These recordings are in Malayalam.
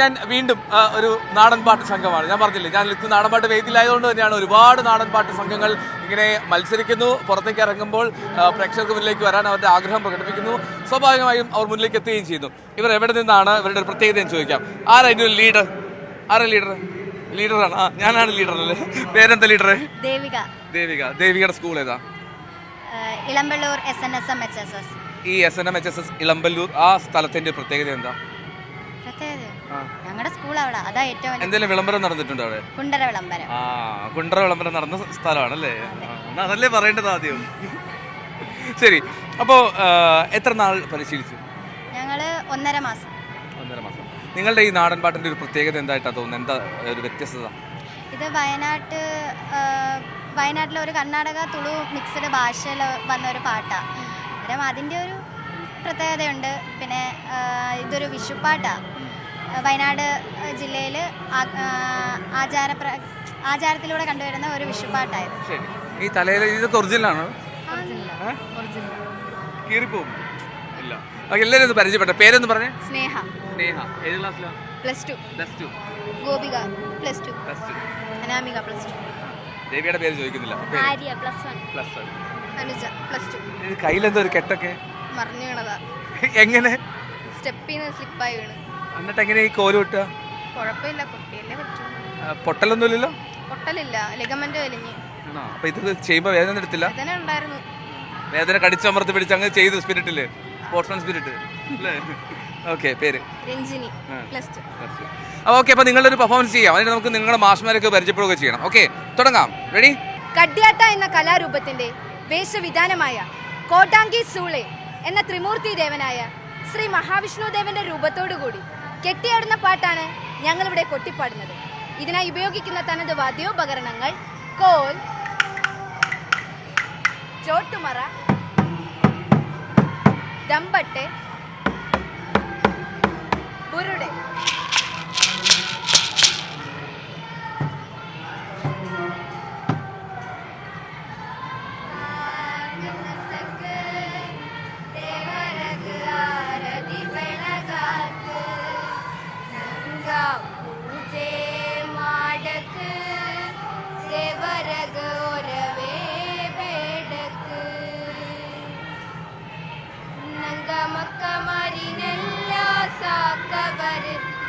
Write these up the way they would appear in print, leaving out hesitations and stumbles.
ഞാൻ വീണ്ടും ഒരു നാടൻ പാട്ട് സംഘമാണ്. ഞാൻ പറഞ്ഞില്ലേ, ഞാൻ ഇത് നാടൻ പാട്ട് വേദിയിലായതുകൊണ്ട് തന്നെയാണ് ഒരുപാട് നാടൻ പാട്ട് സംഘങ്ങൾ ഇങ്ങനെ മത്സരിക്കുന്നു. പുറത്തേക്ക് ഇറങ്ങുമ്പോൾ പ്രേക്ഷകർക്ക് മുന്നിലേക്ക് വരാൻ അവരുടെ ആഗ്രഹം പ്രകടിപ്പിക്കുന്നു. സ്വാഭാവികമായും അവർ മുന്നിലേക്ക് എത്തുകയും ചെയ്യുന്നു. ഇവർ എവിടെ നിന്നാണ്, ഇവരുടെ ഒരു പ്രത്യേകത എന്ന് ചോദിക്കാം. ആരാ ഇതിൻ്റെ ഒരു ലീഡർ? ആരാ ലീഡർ? ലീഡറാണ്. ഞാനാണ് ലീഡർ അല്ലേ? പേരെന്താ ലീഡർ? ദേവിക. ദേവികയുടെ സ്കൂൾ ഏതാ? ഇളമ്പള്ളൂർ SNMHSS. ഈ SNMHSS ഇളമ്പല്ലൂർ ആ സ്ഥലത്തിന്റെ പ്രത്യേകത എന്താ? ഞങ്ങളുടെ സ്കൂൾ അവിടെ, അതാ ഏറ്റവും എന്തെങ്കിലും വിളംബരം നടന്നിട്ടുണ്ടോ അവിടെ? കുണ്ടറ വിളംബരം. കുണ്ടറ വിളംബരം നടന്ന സ്ഥലമാണല്ലേ? അതല്ലേ പറയേണ്ടത് ആദ്യം. ശരി, അപ്പോ എത്ര നാൾ പരിശീലിച്ചു? ഞങ്ങള് 1.5 മാസം. നിങ്ങളുടെ ഈ നാടൻ പാട്ടിന്റെ ഒരു പ്രത്യേകത എന്തായിട്ടാ തോന്നുന്നത്? എന്താ ഒരു വ്യത്യസ്തത? ഇത് വയനാട്ടിലെ ഒരു കർണാടക തുളു മിക്സ്ഡ് ഭാഷയിൽ വന്ന ഒരു പാട്ടാണ്. അന്നേരം അതിൻ്റെ ഒരു പ്രത്യേകതയുണ്ട്. പിന്നെ ഇതൊരു വിഷുപ്പാട്ടാണ്. വയനാട് ജില്ലയിൽ ആചാരത്തിലൂടെ കണ്ടുവരുന്ന ഒരു വിഷുപ്പാട്ടായിരുന്നു. ശരി, ഈ തലയിൽ ഇതൊക്കെ ഒറിജിനലാണോ? കീറിപ്പോവും ഇല്ല. എല്ലാവരും ഒന്ന് പരിചയപ്പെട്ട പേരൊന്ന് പറഞ്ഞേ. സ്നേഹ. ഏത് ക്ലാസ്സിലാണ്? +2. ഗോപിക +2. അനാമിക +2. ദേവിയുടെ പേര് ചോദിക്കുന്നില്ല. ആര്യ +1. അനുജ +2. ഇത് കയ്യിലെന്തോ ഒരു കെട്ടൊക്കെ മറിഞ്ഞു വീണതാ. എങ്ങനെ? സ്റ്റെപ്പിന്ന് സ്ലിപ്പായി വീണ്. എന്നിട്ട് എങ്ങനെ ഈ കോല് വിട്ടുക? കുഴപ്പമില്ല, പൊട്ടിയല്ലേ പറ്റൂ. പൊട്ടലൊന്നുമില്ലല്ലോ? പൊട്ടലില്ല, ലിഗമെന്റ് വലിഞ്ഞ്. അപ്പൊ ഇത് ചെയ്യുമ്പോ വേദന എടുത്തില്ല? വേദന ഉണ്ടായിരുന്നു. വേദന കടിച്ചമർത്തി പിടിച്ച് അങ്ങ് ചെയ്തു. സ്പിരിറ്റില്, സ്പോർട്സ്മാൻ സ്പിരിറ്റ്. ഓക്കെ, പേര്? രഞ്ജിനി +2. ഓക്കെ, അപ്പൊ നിങ്ങളൊരു പെർഫോമൻസ് ചെയ്യാം. അതിന് നമുക്ക് നിങ്ങളുടെ മാഷ്മാരൊക്കെ പരിചയപ്പെടുകയൊക്കെ ചെയ്യണം. ഓക്കെ, തുടങ്ങാം. റെഡി? കഡ്യാട്ട എന്ന കലാരൂപത്തിന്റെ വേഷവിധാനമായ കോട്ടാങ്കി സൂളെ എന്ന ത്രിമൂർത്തി ദേവനായ ശ്രീ മഹാവിഷ്ണു ദേവന്റെ രൂപത്തോടുകൂടി കെട്ടിയാടുന്ന പാട്ടാണ് ഞങ്ങളിവിടെ കൊട്ടിപ്പാടുന്നത്. ഇതിനായി ഉപയോഗിക്കുന്ന തനത് വാദ്യോപകരണങ്ങൾ കോൽ, ചോട്ടുമറ, ദമ്പട്ട്, ബുരുടെ.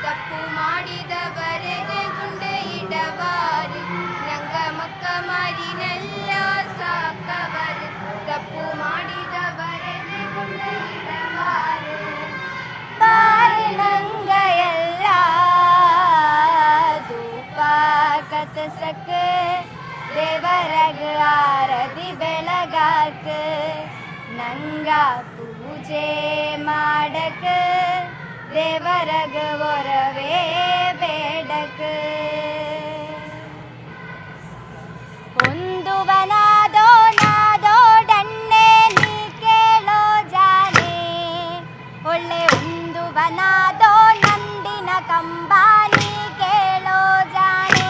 ತಪ್ಪು ಮಾಡಿದವರೆಗೆ ಗುಂಡೆ ಇಡಬಾರು. ನಂಗ ಮಕ್ಕ ಮಾರಿನೆಲ್ಲ ಸಾಕವರು. ತಪ್ಪು ಮಾಡಿದವರೆಗೆ ಗುಂಡೆ ಇಡಬಾರು. ಬಾರಿ ನಂಗ ಎಲ್ಲ ಧೂಪ ಕತಸಕ ದೇವರಗ ಆರತಿ ಬೆಳಗಾಕ. ನಂಗ ಪೂಜೆ ಮಾಡಕ ದೇವರಗ ಒರವೇ ಬೇಡಕ. ಹೊಂದುವನಾದೋ ನಾದೋಡಣ್ಣೆ ನೀ ಕೇಳೋ ಜಾನೆ. ಒಳ್ಳೆ ಹೊಂದುವನಾದೋ ನಂದಿನ ಕಂಬ ನೀ ಕೇಳೋ ಜಾನೆ.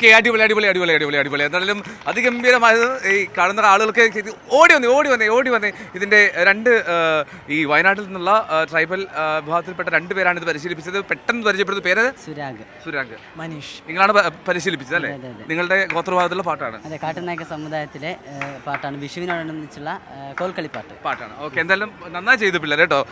ഓക്കെ, അടിപൊളി അടിപൊളി അടിപൊളി അടിപൊളി അടിപൊളി. എന്തായാലും അതിഗംഭീരമായത്. ഈ കാണുന്ന ആളുകൾക്ക് ഇത് ഓടി വന്നേ. ഇതിന്റെ രണ്ട് ഈ വയനാട്ടിൽ നിന്നുള്ള ട്രൈബൽ വിഭാഗത്തിൽപ്പെട്ട 2 പേരാണ് ഇത് പരിശീലിപ്പിച്ചത്. പെട്ടെന്ന് പരിചയപ്പെടുന്ന പേര് സുരാഗ്, മനീഷ്. നിങ്ങളാണ് പരിശീലിപ്പിച്ചത് അല്ലേ? നിങ്ങളുടെ ഗോത്രവിഭാഗത്തിലുള്ള പാട്ടാണ്? അതെ, കാട്ടുനായക സമുദായത്തിലെ പാട്ടാണ്. വിഷുവിനോടനുബന്ധിച്ചുള്ള കോൽക്കളിപ്പാട്ടാണ്. ഓക്കെ, എന്തായാലും നന്നായി ചെയ്തു പിള്ളേർ കേട്ടോ.